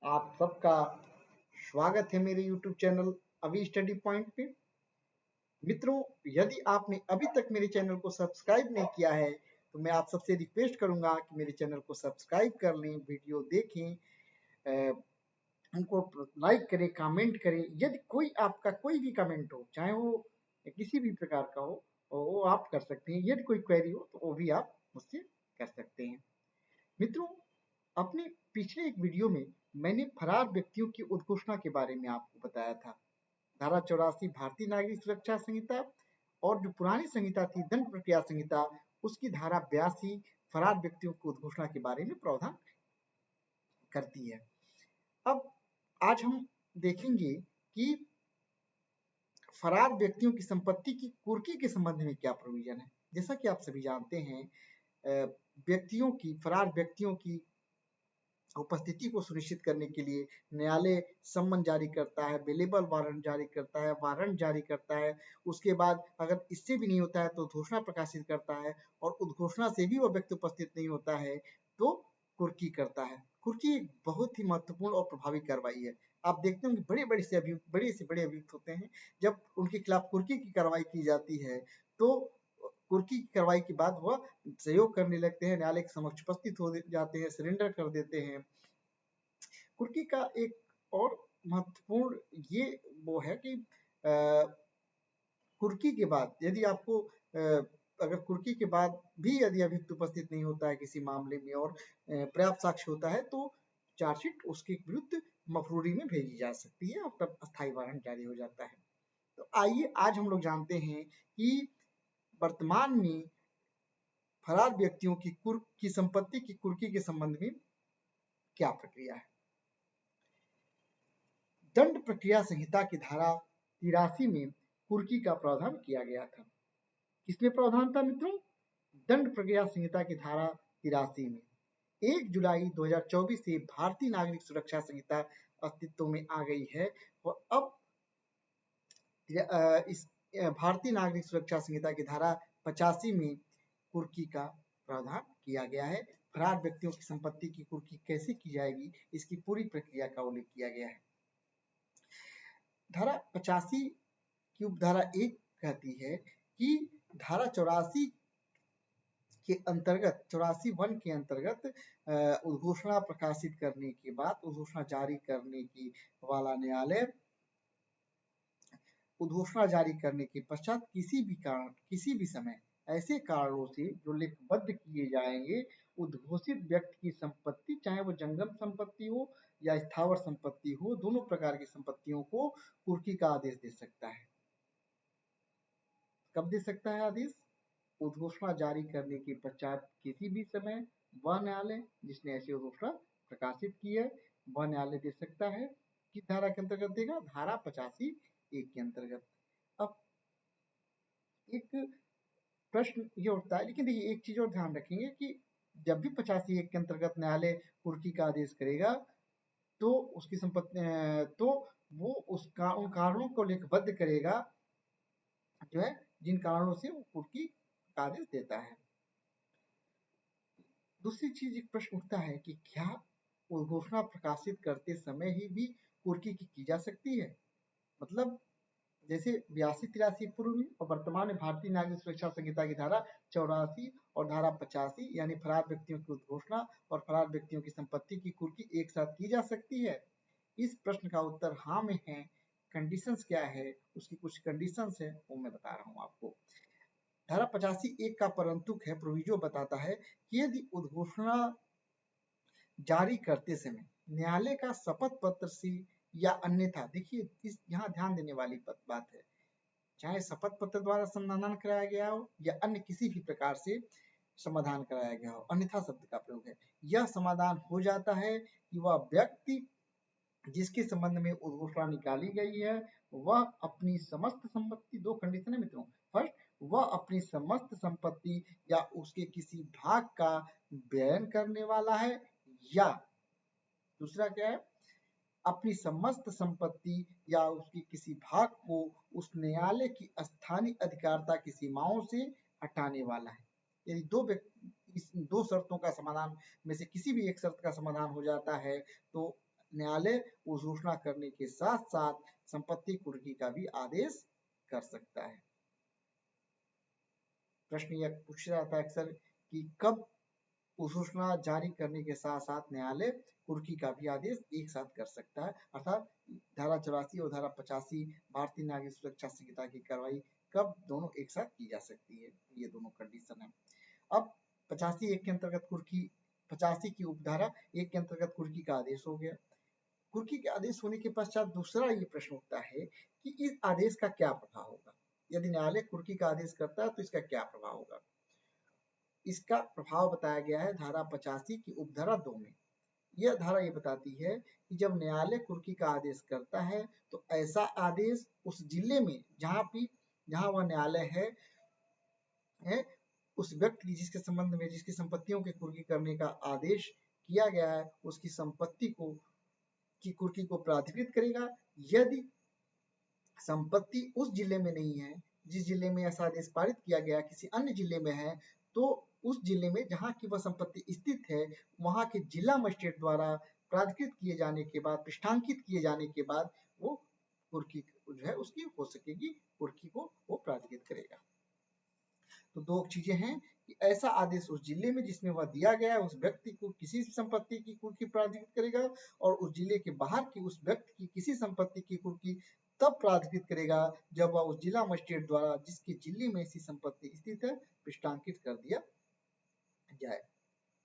आप सबका स्वागत है मेरे YouTube चैनल अभी स्टडी पॉइंट पे। मित्रों, यदि आपने अभी तक मेरे चैनल को सब्सक्राइब नहीं किया है तो मैं आप सबसे रिक्वेस्ट करूंगा कि मेरे चैनल को सब्सक्राइब कर लें, वीडियो देखें, उनको लाइक करें, कमेंट करें। यदि कोई आपका कोई भी कमेंट हो, चाहे वो किसी भी प्रकार का हो, वो आप कर सकते हैं। यदि कोई क्वेरी हो तो वो भी आप मुझसे कर सकते हैं। मित्रों, अपने पिछले एक वीडियो में मैंने फरार व्यक्तियों की उद्घोषणा के बारे में आपको बताया था। धारा 84 भारतीय नागरिक सुरक्षा संहिता और जो पुरानी संहिता थी दंड प्रक्रिया संहिता, उसकी धारा 82 फरार व्यक्तियों की उद्घोषणा के बारे में प्रावधान करती है। अब आज हम देखेंगे कि फरार व्यक्तियों की संपत्ति की कुर्की के संबंध में क्या प्रोविजन है। जैसा कि आप सभी जानते हैं, फरार व्यक्तियों की उपस्थिति को सुनिश्चित करने के लिए न्यायालय सम्मन जारी करता है, बेलेबल वारंट जारी करता है, वारंट जारी करता है। उसके बाद अगर इससे भी नहीं होता है तो उद्घोषणा प्रकाशित करता है, और उद्घोषणा से भी वह व्यक्ति उपस्थित नहीं होता है तो कुर्की करता है। कुर्की एक बहुत ही महत्वपूर्ण और प्रभावी कार्रवाई है। आप देखते होंगे बड़े से बड़े अभियुक्त होते हैं, जब उनके खिलाफ कुर्की की कार्रवाई की जाती है तो कुर्की की कार्रवाई के बाद वह सहयोग करने लगते हैं, न्यायालय के समक्ष उपस्थित हो जाते हैं, सरेंडर कर देते हैं। कुर्की का एक और महत्वपूर्ण ये वो है कि कुर्की के बाद यदि आपको अगर कुर्की के बाद भी यदि अभियुक्त उपस्थित नहीं होता है किसी मामले में और पर्याप्त साक्ष्य होता है तो चार्जशीट उसके विरुद्ध मफरूरी में भेजी जा सकती है और तब अस्थायी वारंट जारी हो जाता है। तो आइए आज हम लोग जानते हैं कि वर्तमान में फरार व्यक्तियों की संपत्ति की कुर्की के संबंध में क्या प्रक्रिया है। दंड प्रक्रिया संहिता की धारा 83 में कुर्की का प्रावधान किया गया था। किसमें प्रावधान था मित्रों? दंड प्रक्रिया संहिता की धारा 83 में। 1 जुलाई 2024 से भारतीय नागरिक सुरक्षा संहिता अस्तित्व में आ गई है और अब इस भारतीय नागरिक सुरक्षा संहिता की धारा 85 में कुर्की का प्रावधान किया गया है। फरार व्यक्तियों की संपत्ति की कुर्की कैसे की जाएगी, इसकी पूरी प्रक्रिया का उल्लेख किया गया है। धारा 85 की उपधारा 1 कहती है कि धारा 84 के अंतर्गत 84(1) के अंतर्गत उद्घोषणा प्रकाशित करने के बाद उद्घोषणा जारी करने की वाला न्यायालय उद्घोषणा जारी करने के पश्चात किसी भी समय ऐसे कारणों से जो लिखबद्ध किए जाएंगे, उद्घोषित व्यक्ति की संपत्ति, चाहे वो जंगम संपत्ति हो या स्थावर संपत्ति हो, दोनों प्रकार की संपत्तियों को कुर्की का आदेश दे सकता है। कब दे सकता है आदेश? उद्घोषणा जारी करने के पश्चात किसी भी समय वह न्यायालय जिसने ऐसी उद्घोषणा प्रकाशित की है वह न्यायालय दे सकता है। किस धारा के अंतर्गत देगा? धारा 85(1) के अंतर्गत। अब एक प्रश्न ये उठता है, लेकिन देखिए एक चीज और ध्यान रखेंगे कि जब भी 85(1) के अंतर्गत न्यायालय कुर्की का आदेश करेगा तो उसकी संपत्ति तो वो उन कारणों को लिखबद्ध करेगा जो है जिन कारणों से वो कुर्की का आदेश देता है। दूसरी चीज एक प्रश्न उठता है कि क्या उद्घोषणा प्रकाशित करते समय ही भी कुर्की की जा सकती है? मतलब जैसे 82-83 पूर्व में और वर्तमान में भारतीय नागरिक सुरक्षा संहिता की धारा 84 और धारा 85 यानी फरार व्यक्तियों की उद्घोषणा और फरार व्यक्तियों की संपत्ति की कुर्की एक साथ की जा सकती है। इस प्रश्न का उत्तर हाँ में है। कंडीशंस क्या है, उसकी कुछ कंडीशंस है वो मैं बता रहा हूँ आपको। धारा 85(1) का परंतुक है, प्रोविजो बताता है कि यदि उद्घोषणा जारी करते समय न्यायालय का शपथ पत्र से या अन्यथा, देखिए इस यहाँ ध्यान देने वाली बात है, चाहे शपथ पत्र द्वारा समाधान कराया गया हो या अन्य किसी भी प्रकार से समाधान कराया गया हो, अन्यथा शब्द का प्रयोग है। यह समाधान हो जाता है कि वह व्यक्ति जिसके संबंध में उद्घोषणा निकाली गई है वह अपनी समस्त संपत्ति, दो कंडीशन है मित्रों। फर्स्ट, वह अपनी समस्त संपत्ति या उसके किसी भाग का व्ययन करने वाला है, या दूसरा क्या है, अपनी समस्त संपत्ति या उसके किसी भाग को उस न्यायालय की स्थानीय अधिकारिता की सीमाओं से हटाने वाला है। यदि इस दो शर्तों का समाधान में से किसी भी एक शर्त का समाधान हो जाता है तो न्यायालय उस घोषणा करने के साथ साथ संपत्ति कुर्की का भी आदेश कर सकता है। प्रश्न यह पूछा जाता है अक्सर कि कब घोषणा जारी करने के साथ साथ न्यायालय कुर्की का भी आदेश एक साथ कर सकता है, अर्थात धारा 84 और धारा 85 भारतीय नागरिक सुरक्षा संहिता की कार्रवाई कब दोनों एक साथ की जा सकती है, ये दोनों कंडीशन है। अब 85 एक के अंतर्गत कुर्की 85 की उपधारा एक के अंतर्गत कुर्की का आदेश हो गया। कुर्की के आदेश होने के पश्चात दूसरा ये प्रश्न उठता है कि इस आदेश का क्या प्रभाव होगा। यदि न्यायालय कुर्की का आदेश करता है तो इसका क्या प्रभाव होगा। इसका प्रभाव बताया गया है धारा 85 की उपधारा 2 में। यह धारा ये बताती है कि जब न्यायालय कुर्की का आदेश करता है तो ऐसा आदेश उस जिले में जहां वह न्यायालय है उस व्यक्ति की जिसके संबंध में जिसकी संपत्तियों की कुर्की करने का आदेश किया गया है उसकी संपत्ति की कुर्की को प्राधिकृत करेगा। यदि संपत्ति उस जिले में नहीं है जिस जिले में ऐसा आदेश पारित किया गया किसी अन्य जिले में है तो उस जिले में जहाँ की वह संपत्ति स्थित है वहाँ के जिला मजिस्ट्रेट द्वारा प्राधिकृत किए जाने के बाद पृष्ठांकित किए जाने के बाद वो कुर्की जो है उसकी हो सकेगी, कुर्की को वो प्राधिकृत करेगा। तो दो चीजें हैं कि ऐसा आदेश उस जिले में जिसमें वह दिया गया है उस व्यक्ति को किसी संपत्ति की कुर्की प्राधिकृत करेगा और उस जिले के बाहर की उस व्यक्ति की किसी संपत्ति की कुर्की तब प्राधिकृत करेगा जब वह उस जिला मजिस्ट्रेट द्वारा जिसके जिले में ऐसी संपत्ति स्थित है पृष्ठांकित कर दिया जाए।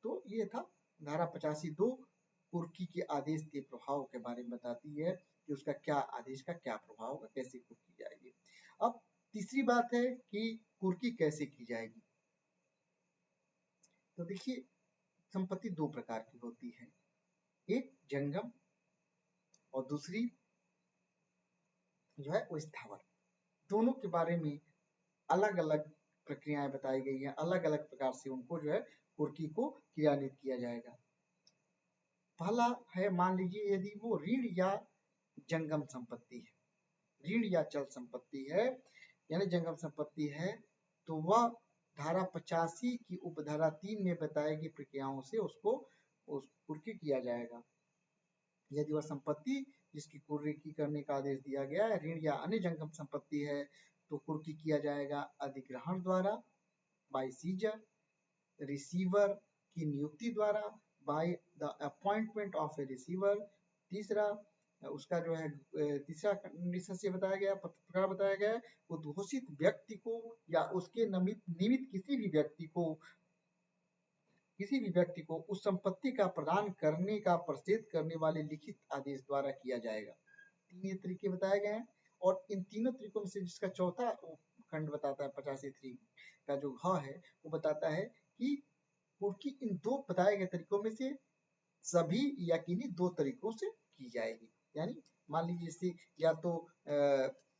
तो ये था धारा 85(2) कुर्की के आदेश के प्रभाव के बारे में बताती है कि उसका क्या आदेश का क्या प्रभाव होगा, कैसे कुर्की जाएगी। अब तीसरी बात है कि कुर्की कैसे की जाएगी। तो देखिए संपत्ति दो प्रकार की होती है, एक जंगम और दूसरी जो है वो स्थावर। दोनों के बारे में अलग अलग प्रक्रियाएं बताई गई हैं, अलग अलग प्रकार से उनको जो है कुर्की को क्रियान्वित किया जाएगा। पहला है मान लीजिए यदि वो ऋण या जंगम संपत्ति है, ऋण या चल संपत्ति है यानी जंगम संपत्ति है तो वह धारा 85 की उपधारा 3 में बताई गई प्रक्रियाओं से उसको कुर्की किया जाएगा। यदि वह संपत्ति जिसकी कुर्की करने का आदेश दिया गया है ऋण या अन्य जंगम संपत्ति है तो कुर्की किया जाएगा अधिग्रहण द्वारा, बाय सीजर, रिसीवर की नियुक्ति द्वारा, by the appointment of A receiver. तीसरा उसका जो है तीसरा कंडीशन से बताया गया प्रकार बताया गया है उद्घोषित व्यक्ति को या उसके निमित्त किसी भी व्यक्ति को उस संपत्ति का प्रदान करने का प्रसिद्ध करने वाले लिखित आदेश द्वारा किया जाएगा। तीन तरीके बताए गए हैं और इन तीनों तरीकों में से जिसका चौथा खंड बताता है 85(3) का जो घ है वो बताता है कि कुर्की इन दो बताए गए तरीकों में से सभी या किन्हीं दो तरीकों से की जाएगी। यानी मान लीजिए जैसे या तो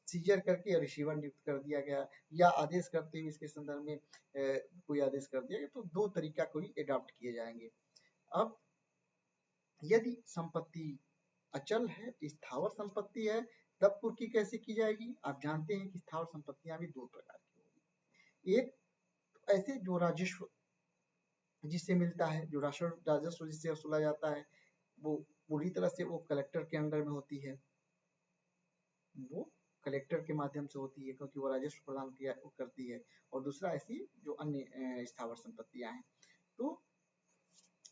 सीजर करके रिसीवर नियुक्त कर दिया गया या आदेश करते हुए इसके संदर्भ में कोई आदेश कर दिया गया तो दो तरीका कोई एडॉप्ट किए जाएंगे। अब यदि संपत्ति अचल है, स्थावर संपत्ति है तब कुर्की कैसे की जाएगी। आप जानते हैं कि स्थावर संपत्तियां भी दो प्रकार की होगी। एक तो ऐसे जो राजस्व जिससे मिलता है, जो राजस्व जिससे वसूला जाता है वो पूरी तरह से वो कलेक्टर के अंडर में होती है, वो कलेक्टर के माध्यम से होती है क्योंकि वो राजस्व प्रदान करती है। और दूसरा ऐसी जो अन्य स्थावर संपत्तियां हैं। तो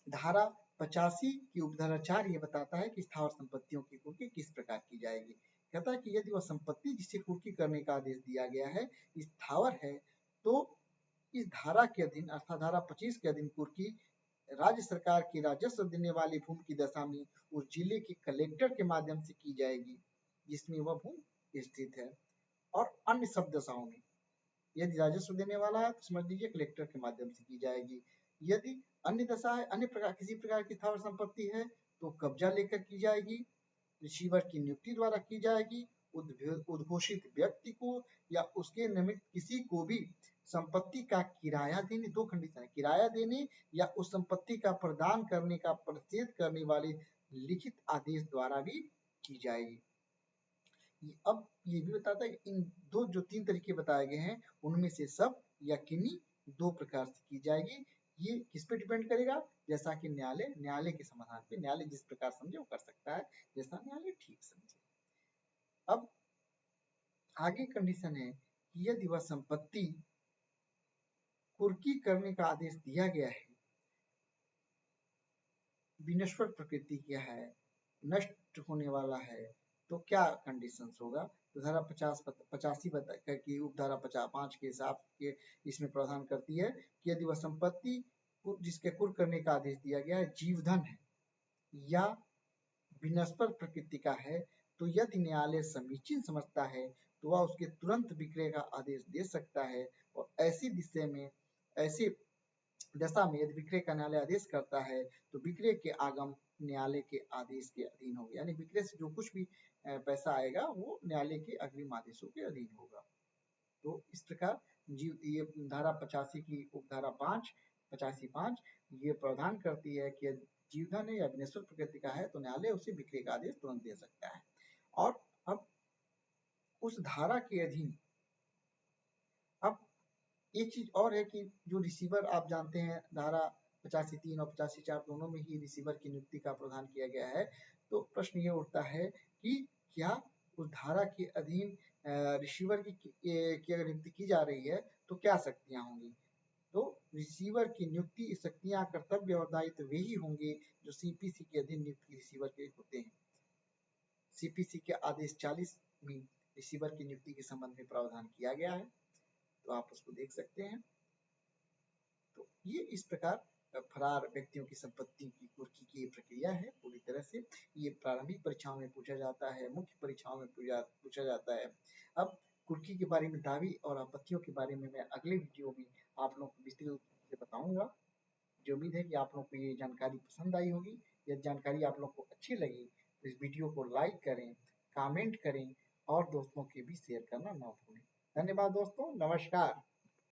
धारा 85 की उपधारा 4 ये बताता है कि स्थावर संपत्तियों की कुर्की किस प्रकार की जाएगी। कहता है कि यदि वह संपत्ति जिसे कुर्की करने का आदेश दिया गया है स्थावर है तो इस धारा के अधीन अर्थात धारा 25 के अधीन कुर्की राज्य सरकार की राजस्व देने वाली भूमि की दशा में उस जिले के कलेक्टर के माध्यम से की जाएगी जिसमें वह भूमि स्थित है। और अन्य सब दशाओं में यदि राजस्व देने वाला है तो समझ लीजिए कलेक्टर के माध्यम से की जाएगी। यदि अन्य दशा है, अन्य प्रकार किसी प्रकार की स्थावर संपत्ति है तो कब्जा लेकर की जाएगी, रिसीवर की नियुक्ति द्वारा की जाएगी, उद्घोषित व्यक्ति को या उसके निमित्त किसी को भी संपत्ति का किराया देने, दो कंडीशन है, किराया देने या उस संपत्ति का प्रदान करने का प्रसिद्ध करने वाले लिखित आदेश द्वारा भी की जाएगी। अब ये भी बताता है कि इन दो जो तीन तरीके बताए गए हैं उनमें से सब या किन्हीं दो प्रकार से की जाएगी। ये किस पे डिपेंड करेगा? जैसा कि न्यायालय के समाधान पे, न्यायालय जिस प्रकार समझे वो कर सकता है, जैसा न्यायालय ठीक समझे। अब आगे कंडीशन है कि यदि वह संपत्ति कुर्की करने का आदेश दिया गया है, विनश्वर प्रकृति का है, नष्ट होने वाला है, तो क्या कंडीशंस होगा? तो धारा 85 की उपधारा 5 के हिसाब के इसमें प्रावधान करती है कि यदि वह संपत्ति जिसके कुर्क करने का आदेश दिया गया है जीवधन है या विनस्पत प्रकृति का है, तो यदि न्यायालय समीचीन समझता है तो वह उसके तुरंत विक्रय का आदेश दे सकता है, और ऐसी दशा में यदि विक्रय का न्यायालय आदेश करता है तो विक्रय के आगम न्यायालय के आदेश के अधीन होगा, यानी विक्रय से जो कुछ भी पैसा आएगा वो न्यायालय के अग्रिम आदेशों के अधीन होगा। तो इस प्रकार ये धारा 85 की उपधारा 85 ये प्रावधान करती है कि जीवधन है या विनश्वर प्रकृति का है तो न्यायालय उसे बिक्री का आदेश तुरंत दे सकता है। और अब उस धारा के अधीन अब एक चीज और है कि जो रिसीवर, आप जानते हैं धारा 85(3) और 85(4) दोनों में ही रिसीवर की नियुक्ति का प्रावधान किया गया है। तो प्रश्न ये उठता है कि क्या उस धारा के अधीन रिसीवर की अगर नियुक्ति की जा रही है तो क्या शक्तियां होंगी? तो रिसीवर की नियुक्ति शक्तियां, कर्तव्य और दायित्व वे ही होंगे जो सीपीसी के अधीन नियुक्त रिसीवर के होते हैं। सीपीसी के आदेश 40 में रिसीवर की नियुक्ति के संबंध में प्रावधान किया गया है, तो आप उसको देख सकते हैं। तो ये इस प्रकार फरार व्यक्तियों की संपत्ति की कुर्की की प्रक्रिया है पूरी तरह से। ये प्रारंभिक परीक्षाओं में पूछा जाता है, मुख्य परीक्षाओं में पूछा जाता है। अब कुर्की के बारे में, दावी और आपत्तियों के बारे में मैं अगले वीडियो में आप लोग को विस्तृत रूप से बताऊंगा। मुझे उम्मीद है कि आप लोग को ये जानकारी पसंद आई होगी। यदि जानकारी आप लोग को अच्छी लगी तो इस वीडियो को लाइक करें, कमेंट करें और दोस्तों के भी शेयर करना ना भूलें। धन्यवाद दोस्तों, नमस्कार।